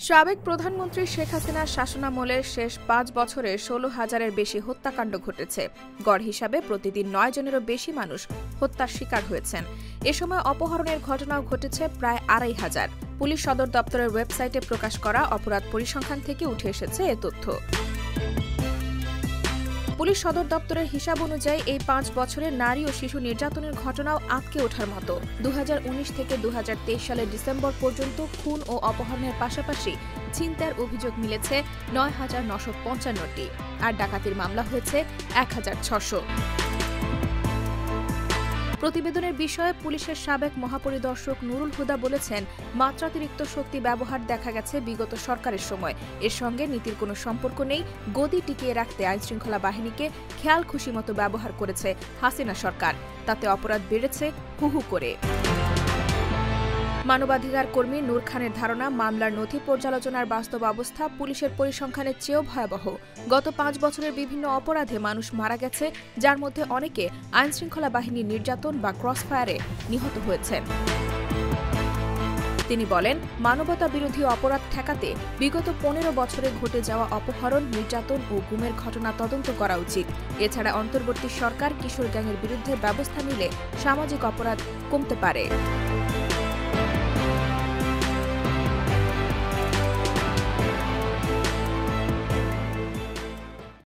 সাবেক প্রধানমন্ত্রী শেখ হাসিনার শাসনামলের শেষ ৫ বছরে ১৬,০০০-এর বেশি হত্যাকাণ্ড ঘটেছে। গড় হিসাবে প্রতিদিন ৯ জনেরও বেশি মানুষ হত্যার শিকার হয়েছেন। এ সময় অপহরণের ঘটনাও ঘটেছে প্রায় ২৫০০। পুলিশ সদর দপ্তরের ওয়েবসাইটে প্রকাশ করা অপরাধ পরিসংখ্যান থেকে উঠে এসেছে এ তথ্য। পুলিশ সদর দপ্তরের হিসাব অনুযায়ী এই ৫ বছরে নারী ও শিশু নির্যাতনের ঘটনাও আঁতকে ওঠার মতো। ২০১৯ থেকে ২০২৩ সালের ডিসেম্বর পর্যন্ত খুন ও অপহরণের পাশাপাশি ছিনতাইয়ের অভিযোগ মিলেছে ৯,৯৫৫টি, আর ডাকাতির মামলা হয়েছে ১,৬০০। প্রতিবেদনের বিষয়ে পুলিশের সাবেক মহাপরিদর্শক নুরুল হুদা বলেছেন, মাত্রাতিরিক্ত শক্তি ব্যবহার দেখা গেছে বিগত সরকারের সময়। এর সঙ্গে নীতির কোনো সম্পর্ক নেই। গদি টিকিয়ে রাখতে আইনশৃঙ্খলা বাহিনীকে খেয়াল খুশিমতো ব্যবহার করেছে হাসিনা সরকার। তাতে অপরাধ বেড়েছে হু হু করে। মানবাধিকার কর্মী নূর খানের ধারণা, মামলার নথি পর্যালোচনার বাস্তব অবস্থা পুলিশের পরিসংখ্যানের চেয়েও ভয়াবহ। গত ৫ বছরের বিভিন্ন অপরাধে মানুষ মারা গেছে, যার মধ্যে অনেকে আইনশৃঙ্খলা বাহিনীর নির্যাতন বা ক্রসফায়ারে নিহত হয়েছেন। তিনি বলেন, মানবতা বিরোধী অপরাধ ঠেকাতে বিগত ১৫ বছরে ঘটে যাওয়া অপহরণ, নির্যাতন ও গুমের ঘটনা তদন্ত করা উচিত। এছাড়া অন্তর্বর্তী সরকার কিশোর গ্যাংয়ের বিরুদ্ধে ব্যবস্থা নিলে সামাজিক অপরাধ কমতে পারে।